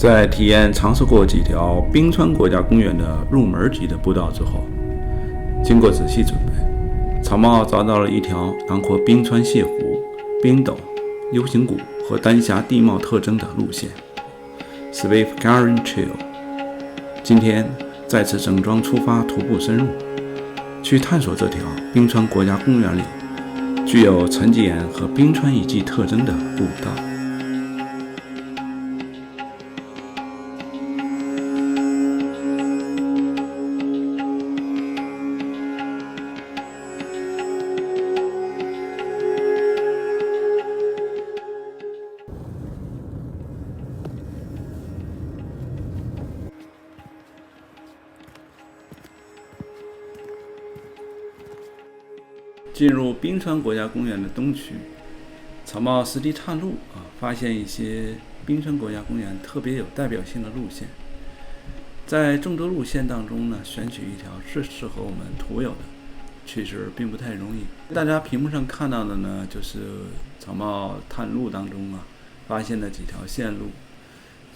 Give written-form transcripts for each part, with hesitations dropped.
在体验尝试过几条冰川国家公园的入门级的步道之后，经过仔细准备，草帽找到了一条囊括冰川泻湖、冰斗、U 型谷和丹霞地貌特征的路线 Swift Current Trail。 今天再次整装出发，徒步深入，去探索这条冰川国家公园里具有沉积岩和冰川遗迹特征的步道。进入冰川国家公园的东区，草帽实地探路发现一些冰川国家公园特别有代表性的路线。在众多路线当中呢，选取一条最适合我们徒友的，其实并不太容易。大家屏幕上看到的呢，就是草帽探路当中发现的几条线路。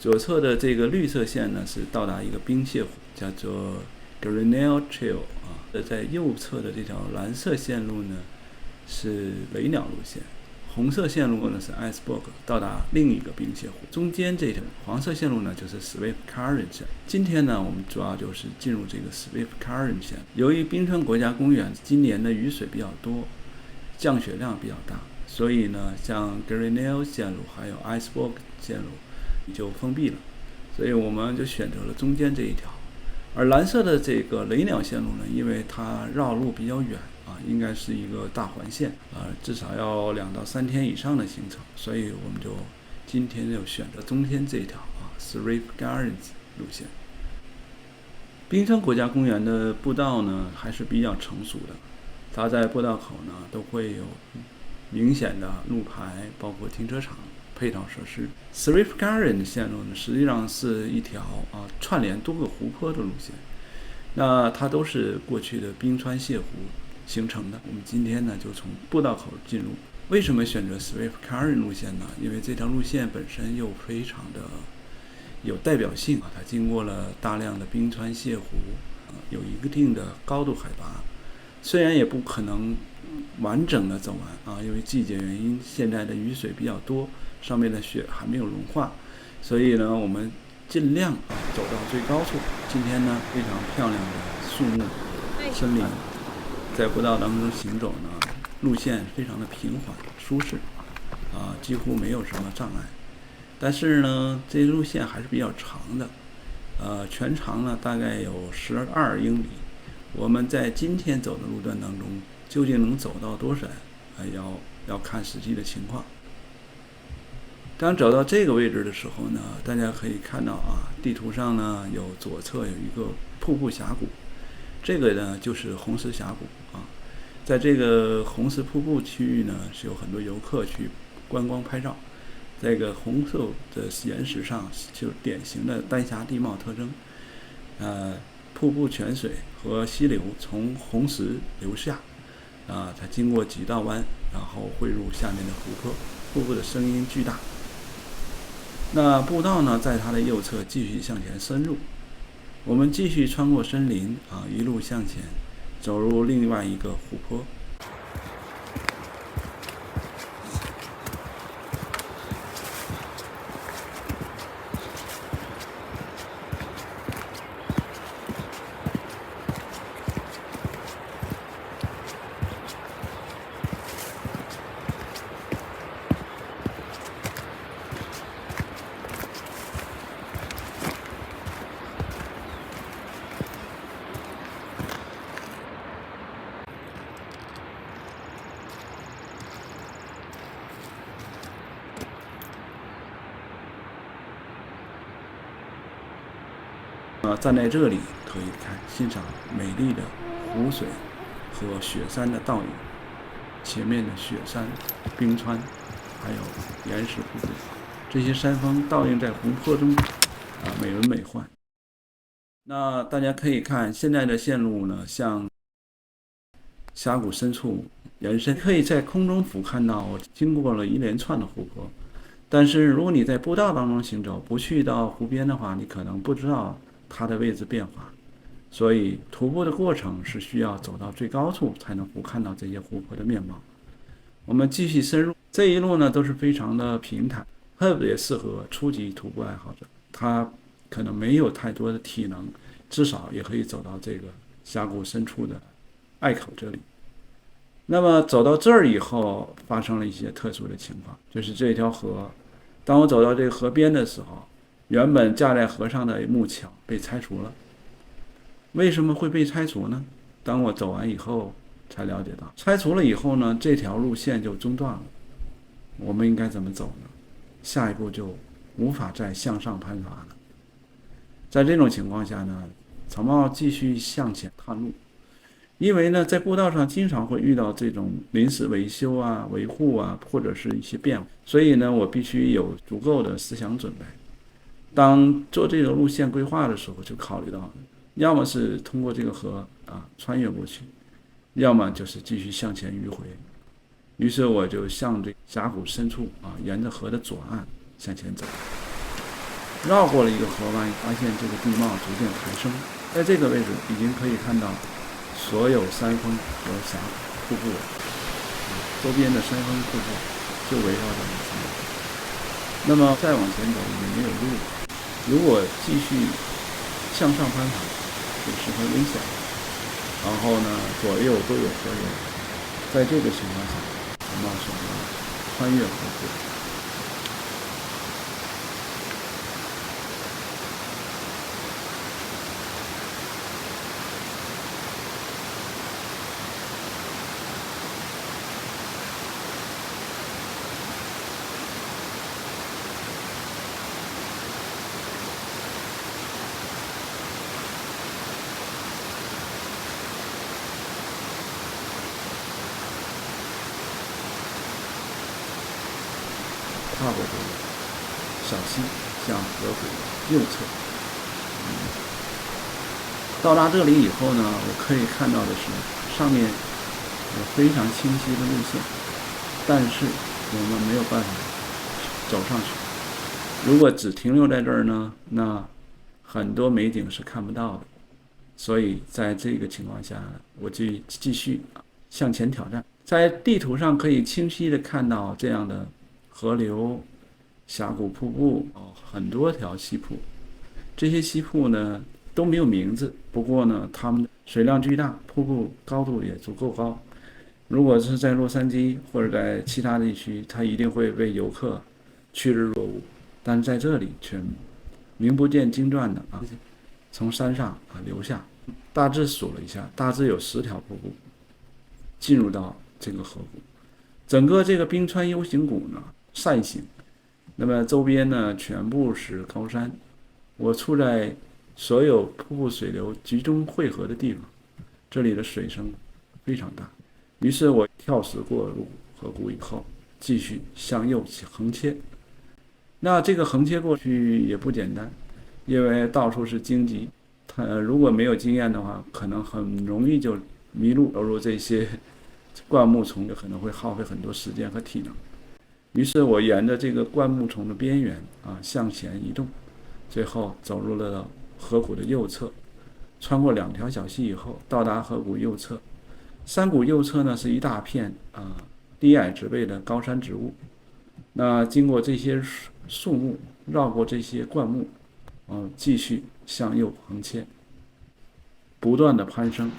左侧的这个绿色线呢，是到达一个冰泻湖，叫做 Grinnell Trail 在右侧的这条蓝色线路呢是雷鸟路线，红色线路呢是 Iceberg 到达另一个冰泻湖，中间这条黄色线路呢就是 Swift Current 线。今天呢我们主要就是进入这个 Swift Current 线。由于冰川国家公园今年的雨水比较多，降雪量比较大，所以呢像 Grinnell 线路还有 Iceberg 线路就封闭了，所以我们就选择了中间这一条。而蓝色的这个雷鸟线路呢，因为它绕路比较远应该是一个大环线至少要2到3天以上的行程，所以我们就今天就选择中间这条Swift Gardens 路线。冰川国家公园的步道呢还是比较成熟的，它在步道口呢都会有明显的路牌，包括停车场配套设施。 Swift Current 线路呢实际上是一条串联多个湖泊的路线，那它都是过去的冰川泻湖形成的。我们今天呢就从步道口进入。为什么选择 Swift Current 路线呢？因为这条路线本身又非常的有代表性它经过了大量的冰川泻湖，有一定的高度海拔，虽然也不可能完整的走完因为季节原因，现在的雨水比较多，上面的雪还没有融化，所以呢我们尽量走到最高处。今天呢非常漂亮的树木森林，在步道当中行走呢，路线非常的平缓舒适几乎没有什么障碍。但是呢这路线还是比较长的全长呢大概有12英里。我们在今天走的路段当中究竟能走到多少要看实际的情况。当走到这个位置的时候呢，大家可以看到地图上呢有左侧有一个瀑布峡谷，这个呢就是红石峡谷在这个红石瀑布区域呢是有很多游客去观光拍照。这个红色的岩石上就典型的丹霞地貌特征瀑布泉水和溪流从红石流下它经过几道弯，然后汇入下面的湖泊，瀑布的声音巨大。那步道呢在它的右侧继续向前深入，我们继续穿过森林一路向前走入另外一个湖泊。站在这里可以欣赏美丽的湖水和雪山的倒影，前面的雪山、冰川还有岩石瀑布，这些山峰倒映在湖泊中美轮美奂。那大家可以看现在的线路呢向峡谷深处延伸，可以在空中俯瞰到经过了一连串的湖泊，但是如果你在步道当中行走，不去到湖边的话，你可能不知道它的位置变化。所以徒步的过程是需要走到最高处才能看到这些湖泊的面貌。我们继续深入，这一路呢都是非常的平坦，特别适合初级徒步爱好者，他可能没有太多的体能，至少也可以走到这个峡谷深处的隘口这里。那么走到这儿以后，发生了一些特殊的情况，就是这条河，当我走到这个河边的时候，原本架在河上的木桥被拆除了。为什么会被拆除呢？当我走完以后才了解到，拆除了以后呢，这条路线就中断了。我们应该怎么走呢？下一步就无法再向上攀爬了。在这种情况下呢，草帽继续向前探路。因为呢，在步道上经常会遇到这种临时维修啊、维护啊，或者是一些变化，所以呢，我必须有足够的思想准备。当做这个路线规划的时候，就考虑到，要么是通过这个河穿越过去，要么就是继续向前迂回。于是我就向这峡谷深处沿着河的左岸向前走，绕过了一个河湾，发现这个地貌逐渐抬升，在这个位置已经可以看到所有山峰和峡谷瀑布，周边的山峰瀑布就围绕着我们山。那么再往前走也没有路，如果继续向上攀爬就十分危险。然后呢，左右都有河流，在这个情况下，我们选择穿越河谷。跨过这个小溪，向河谷右侧。到达这里以后呢，我可以看到的是上面有非常清晰的路线，但是我们没有办法走上去。如果只停留在这儿呢，那很多美景是看不到的。所以在这个情况下，我就继续向前挑战。在地图上可以清晰的看到这样的河流、峡谷、瀑布，很多条溪瀑。这些溪瀑呢都没有名字，不过呢它们水量巨大，瀑布高度也足够高。如果是在洛杉矶或者在其他地区，它一定会被游客趋之若鹜，但在这里却名不见经传的从山上流下。大致数了一下，大致有10条瀑布进入到这个河谷。整个这个冰川 U 型谷呢扇形，那么周边呢全部是高山。我处在所有瀑布水流集中汇合的地方，这里的水声非常大。于是我跳石过入河谷以后，继续向右横切。那这个横切过去也不简单，因为到处是荆棘，如果没有经验的话，可能很容易就迷路，走入这些灌木丛，可能会耗费很多时间和体能。于是我沿着这个灌木丛的边缘向前移动，最后走入了河谷的右侧，穿过2条小溪以后，到达河谷右侧。山谷右侧呢是一大片低矮植被的高山植物。那经过这些树木，绕过这些灌木，继续向右横切，不断的攀升。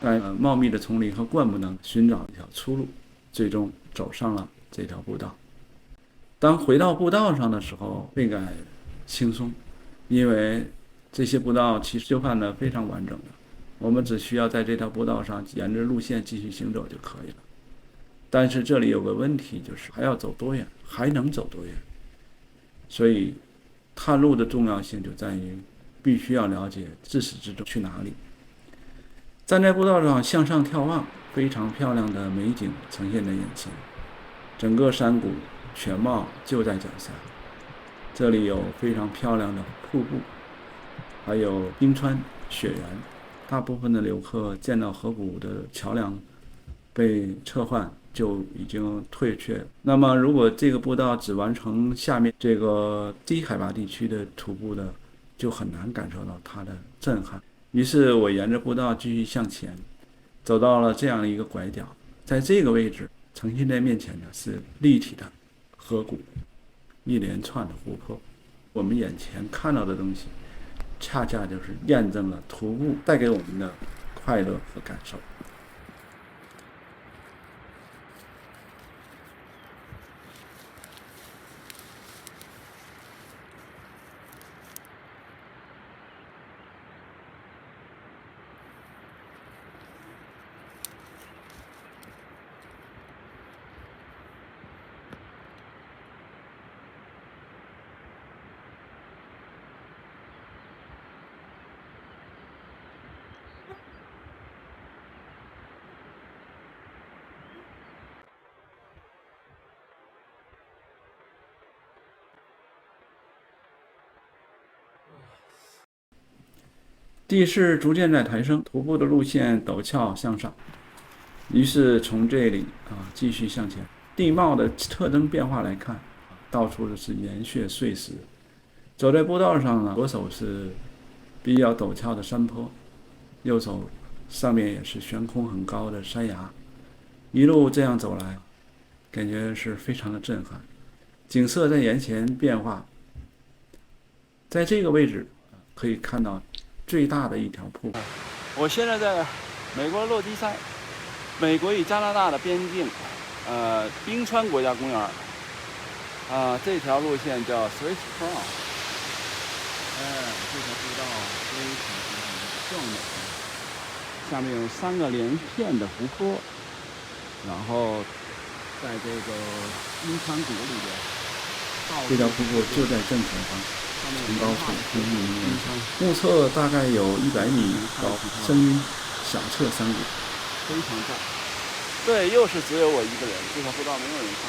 在茂密的丛林和灌木中寻找一条出路，最终走上了这条步道。当回到步道上的时候，倍感轻松，因为这些步道其实修范的非常完整的，我们只需要在这条步道上沿着路线继续行走就可以了。但是这里有个问题，就是还要走多远，还能走多远。所以探路的重要性就在于必须要了解自始至终去哪里。站在步道上向上眺望，非常漂亮的美景呈现在眼前，整个山谷全貌就在脚下。这里有非常漂亮的瀑布，还有冰川、雪原。大部分的游客见到河谷的桥梁被撤换，就已经退却。那么，如果这个步道只完成下面这个低海拔地区的徒步的，就很难感受到它的震撼。于是我沿着步道继续向前，走到了这样一个拐角，在这个位置呈现在面前的是立体的河谷，一连串的湖泊。我们眼前看到的东西，恰恰就是验证了徒步带给我们的快乐和感受。地势逐渐在抬升，徒步的路线陡峭向上，于是从这里继续向前。地貌的特征变化来看，到处都是岩屑碎石。走在步道上呢，左手是比较陡峭的山坡，右手上面也是悬空很高的山崖。一路这样走来，感觉是非常的震撼。景色在眼前变化，在这个位置可以看到最大的一条瀑布。我现在在美国落基山，美国与加拿大的边境，冰川国家公园，这条路线叫 Swiss Cross， 这条步道非常壮美，下面有3个连片的湖泊，然后在这个冰川谷里边，这条瀑布就在正前方，从高处俯瞰面前，目测大概有100米高，深响彻山谷，非常赞。对，又是只有我一个人，这条步道没有人上，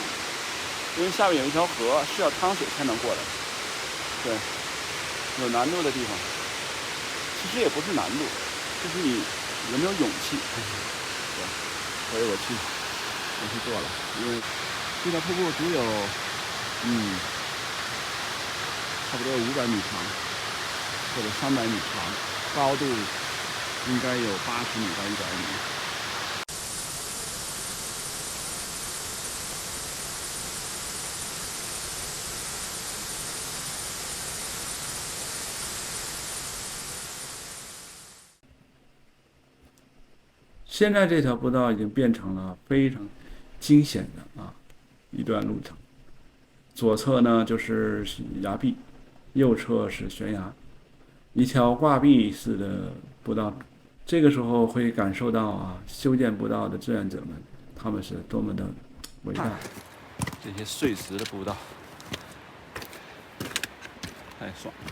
因为下面有一条河，需要趟水才能过来。对，有难度的地方，其实也不是难度，就是你有没有勇气。对，所以我去做了，因为这条瀑布只有差不多500米长，或者300米长，高度应该有80米到100米。现在这条步道已经变成了非常惊险的一段路程。左侧呢就是崖壁，右侧是悬崖，一条挂壁式的步道。这个时候会感受到修建步道的志愿者们，他们是多么的伟大。这些碎石的步道太爽了，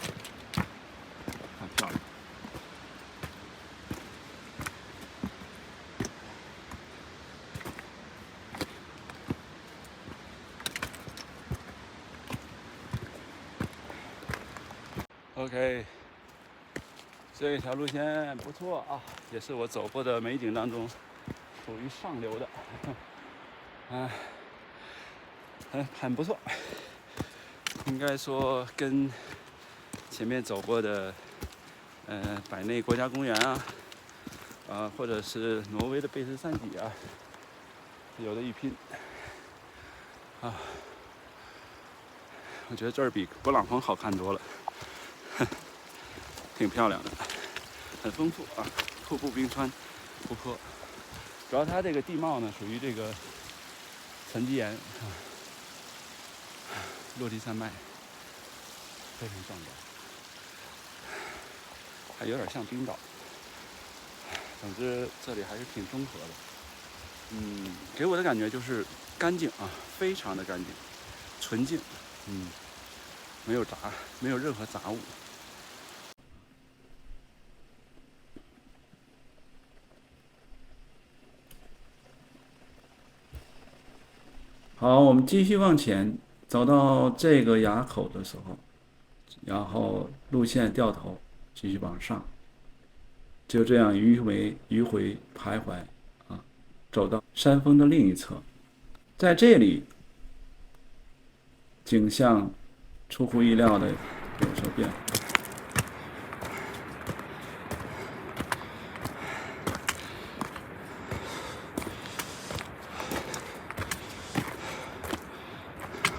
太漂亮。OK， 这条路线不错也是我走过的美景当中属于上流的，很不错。应该说跟前面走过的百内国家公园或者是挪威的贝斯山脊有的一拼我觉得这儿比勃朗峰好看多了。挺漂亮的，很丰富瀑布、冰川、湖泊。主要它这个地貌呢，属于这个沉积岩落基山脉，非常壮观，还有点像冰岛。总之，这里还是挺综合的。给我的感觉就是干净非常的干净，纯净，没有任何杂物。好，我们继续往前，走到这个垭口的时候，然后路线掉头，继续往上，就这样迂回徘徊啊，走到山峰的另一侧，在这里景象出乎意料的有所变化。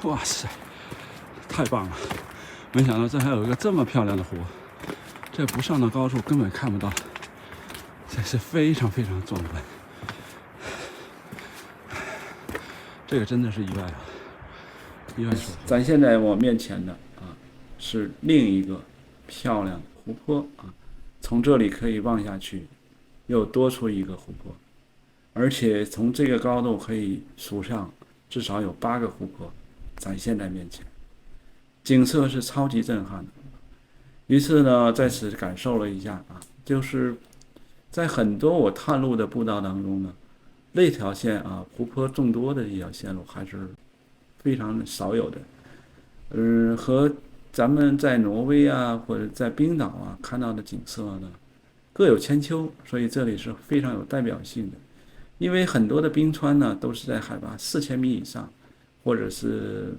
哇塞，太棒了！没想到这还有一个这么漂亮的湖，这不上到高处根本看不到，这是非常非常壮观。这个真的是意外啊！意外收获。展现在我面前的啊，是另一个漂亮的湖泊啊，从这里可以望下去，又多出一个湖泊，而且从这个高度可以数上至少有8个湖泊展现在面前，景色是超级震撼的。于是呢，在此感受了一下啊，就是在很多我探路的步道当中呢，那条线啊，湖泊众多的一条线路还是非常少有的。和咱们在挪威啊或者在冰岛啊看到的景色呢，各有千秋，所以这里是非常有代表性的。因为很多的冰川呢都是在海拔4000米以上，或者是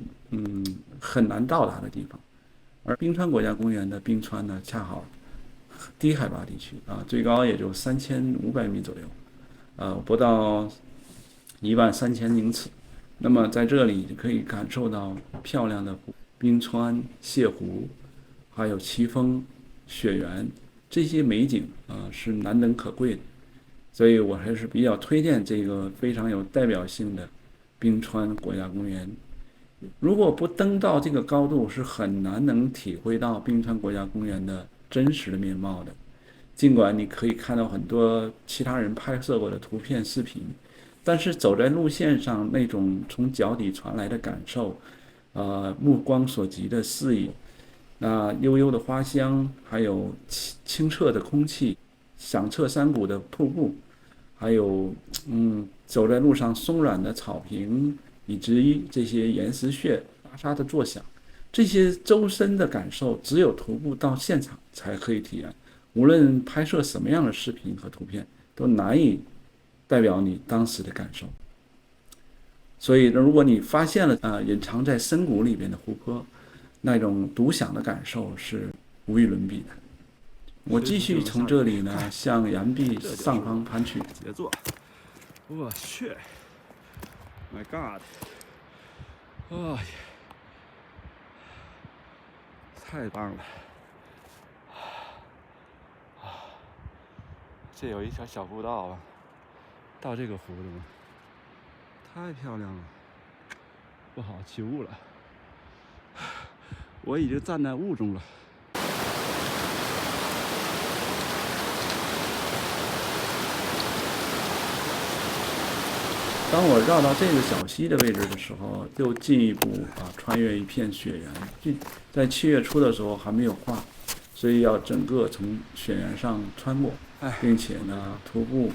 很难到达的地方，而冰川国家公园的冰川呢恰好低海拔地区啊，最高也就3500米左右，不到13000英尺。那么在这里可以感受到漂亮的冰川、泻湖，还有奇峰、雪原这些美景啊，是难能可贵的。所以我还是比较推荐这个非常有代表性的冰川国家公园。如果不登到这个高度，是很难能体会到冰川国家公园的真实的面貌的。尽管你可以看到很多其他人拍摄过的图片、视频，但是走在路线上那种从脚底传来的感受，目光所及的视野，悠悠的花香，还有清澈的空气，响彻山谷的瀑布，还有走在路上松软的草坪，以及这些岩石屑沙沙的作响，这些周身的感受只有徒步到现场才可以体验。无论拍摄什么样的视频和图片，都难以代表你当时的感受。所以如果你发现了隐藏在深谷里边的湖泊，那种独享的感受是无与伦比的。我继续从这里呢向岩壁上方攀去。杰作！我去 ！My God！ 哎，太棒了！这有一条小步道啊，到这个湖的吗？太漂亮了！不好起雾了，我已经站在雾中了。当我绕到这个小溪的位置的时候，又进一步穿越一片雪原。在7月初的时候还没有化，所以要整个从雪原上穿过，并且呢徒步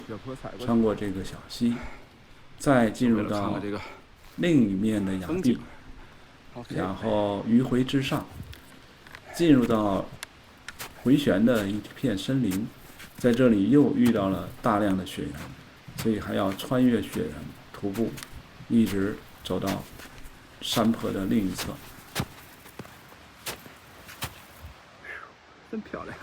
穿过这个小溪，再进入到另一面的崖壁，然后迂回之上，进入到回旋的一片森林，在这里又遇到了大量的雪原，所以还要穿越雪原徒步，一直走到山坡的另一侧。真漂亮！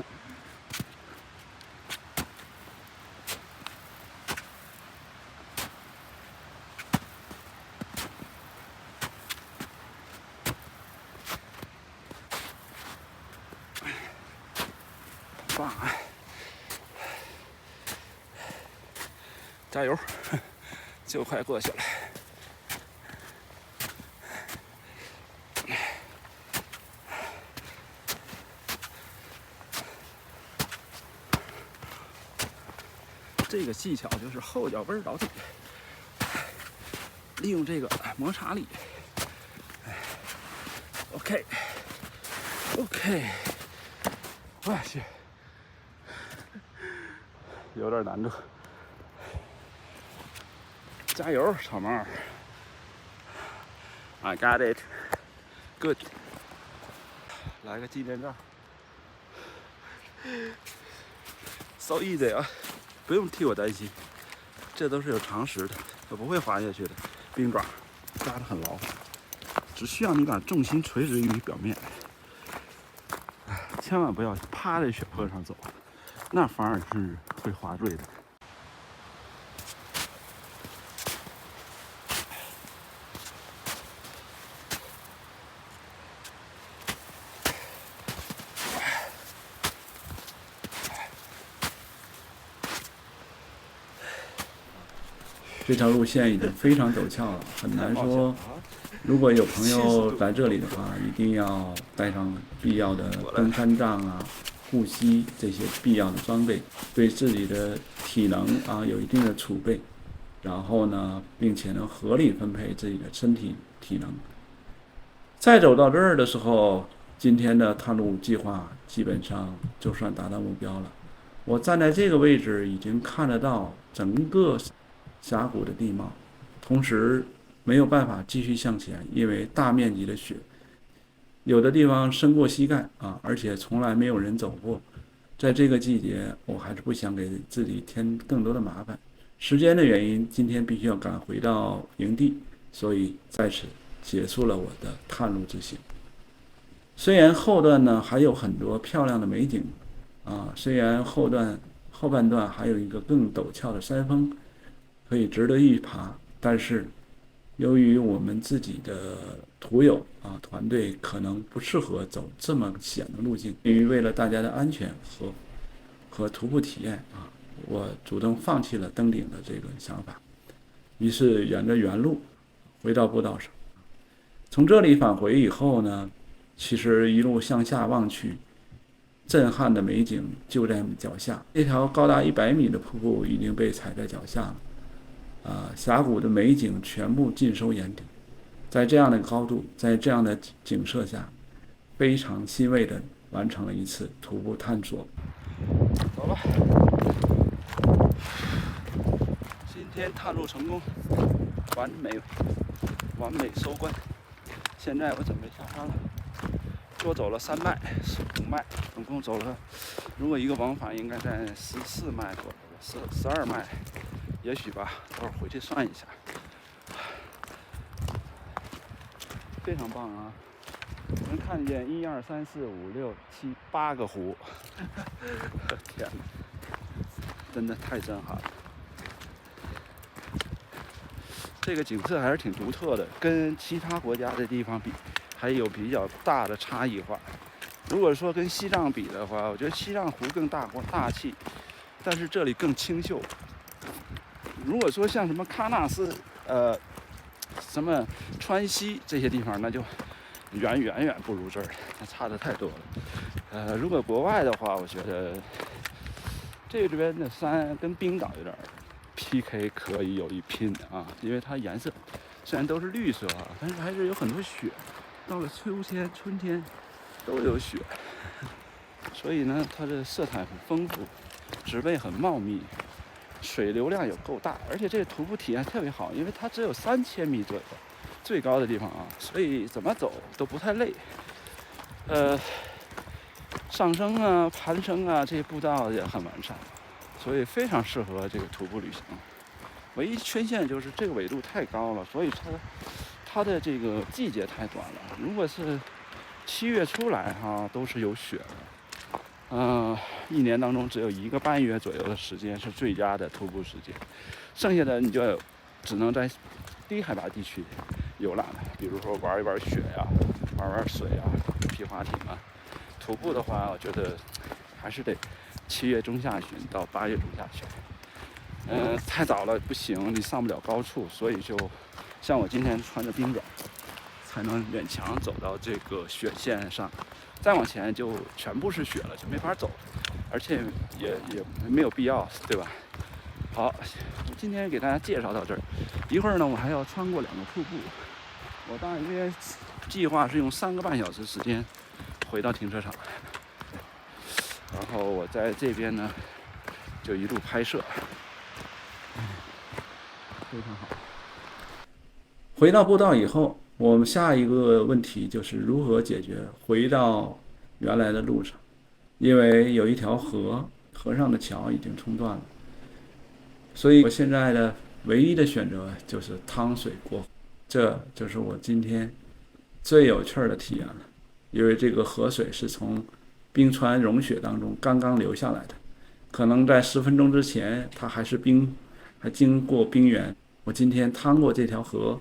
棒！加油！就快过去了。这个技巧就是后脚跟倒地，利用这个摩擦力。OK， 我去，有点难度。加油，草帽！ I got it. Good. 来个纪念照。So easy 啊，不用替我担心，这都是有常识的，我不会滑下去的。冰爪扎得很牢，只需要你把重心垂直于表面。千万不要趴在雪坡上走，那反而是会滑坠的。这条路线已经非常陡峭了，很难说。如果有朋友来这里的话，一定要带上必要的登山杖啊、护膝这些必要的装备，对自己的体能啊有一定的储备，然后呢，并且能合理分配自己的身体体能。再走到这儿的时候，今天的探路计划基本上就算达到目标了。我站在这个位置，已经看得到整个峡谷的地貌，同时没有办法继续向前，因为大面积的雪，有的地方深过膝盖啊，而且从来没有人走过。在这个季节，我还是不想给自己添更多的麻烦。时间的原因，今天必须要赶回到营地，所以在此结束了我的探路之行。虽然后段呢还有很多漂亮的美景啊，虽然后半段还有一个更陡峭的山峰可以值得一爬，但是由于我们自己的徒友啊团队可能不适合走这么险的路径，因为为了大家的安全和徒步体验啊，我主动放弃了登顶的这个想法，于是沿着原路回到步道上。从这里返回以后呢，其实一路向下望去，震撼的美景就在脚下。这条高达100米的瀑布已经被踩在脚下了。峡谷的美景全部尽收眼底，在这样的高度，在这样的景色下，非常欣慰地完成了一次徒步探索。走吧，今天探路成功，完美收官。现在我准备下山了，多走了3迈，5迈，总共走了，如果一个往返应该在14迈左右，12迈。也许吧，等会儿回去算一下。非常棒啊！能看见1、2、3、4、5、6、7、8个湖，天哪，真的太震撼了！这个景色还是挺独特的，跟其他国家的地方比，还有比较大的差异化。如果说跟西藏比的话，我觉得西藏湖更大气，但是这里更清秀。如果说像什么喀纳斯、什么川西这些地方，那就远不如这儿，那差的太多了。如果国外的话，我觉得这边的山跟冰岛有点 PK， 可以有一拼啊，因为它颜色虽然都是绿色啊，但是还是有很多雪。到了秋天、春天都有雪，所以呢，它的色彩很丰富，植被很茂密。水流量有够大，而且这个徒步体验特别好，因为它只有3000米左右，最高的地方啊，所以怎么走都不太累。上升啊、攀升啊，这些步道也很完善，所以非常适合这个徒步旅行。唯一缺陷就是这个纬度太高了，所以它的这个季节太短了。如果是7月初来哈，都是有雪的。一年当中只有1个半月左右的时间是最佳的徒步时间，剩下的你就只能在低海拔地区游览了，比如说玩一玩雪呀、玩水啊、皮划艇啊。徒步的话，我觉得还是得7月中下旬到8月中下旬。太早了不行，你上不了高处，所以就像我今天穿着冰爪，才能勉强走到这个雪线上。再往前就全部是雪了，就没法走，而且也没有必要，对吧？好，今天给大家介绍到这儿。一会儿呢，我还要穿过2个瀑布。我大约计划是用3个半小时时间回到停车场，然后我在这边呢就一路拍摄，非常好。回到步道以后，我们下一个问题就是如何解决回到原来的路上，因为有一条河上的桥已经冲断了，所以我现在的唯一的选择就是趟水过河。这就是我今天最有趣的体验了，因为这个河水是从冰川融雪当中刚刚流下来的，可能在10分钟之前它还是冰，还经过冰原。我今天趟过这条河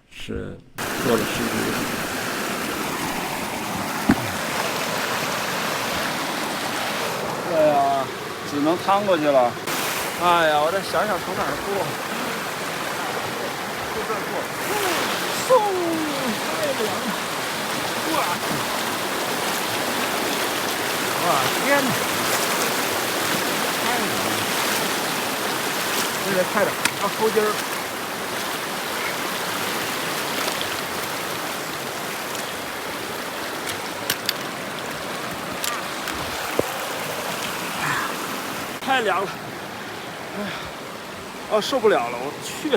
是做了10足。对呀，只能趟过去了。哎呀，我再想想从哪儿过。就这儿过。嗖，太凉了！哇，天哪！太凉了！现在快点，要抽筋儿。太凉了，哎呀，受不了了，我去！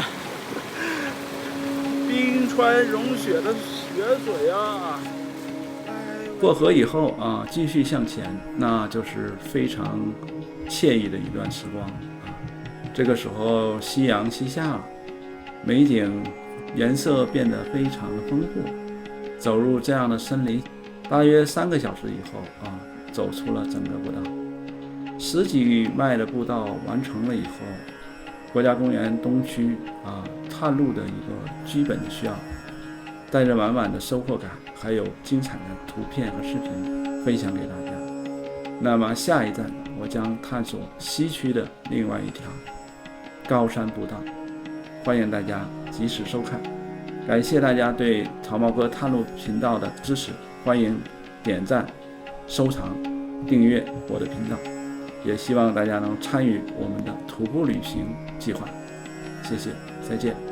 冰川融雪的雪水啊！过河以后继续向前，那就是非常惬意的一段时光这个时候夕阳西下了，美景颜色变得非常的丰富。走入这样的森林，大约3个小时以后走出了整个步道。10几迈的步道完成了以后，国家公园东区探路的一个基本的需要，带着满满的收获感，还有精彩的图片和视频分享给大家。那么下一站，我将探索西区的另外一条高山步道，欢迎大家及时收看。感谢大家对草帽哥探路频道的支持，欢迎点赞、收藏、订阅我的频道。也希望大家能参与我们的徒步旅行计划，谢谢，再见。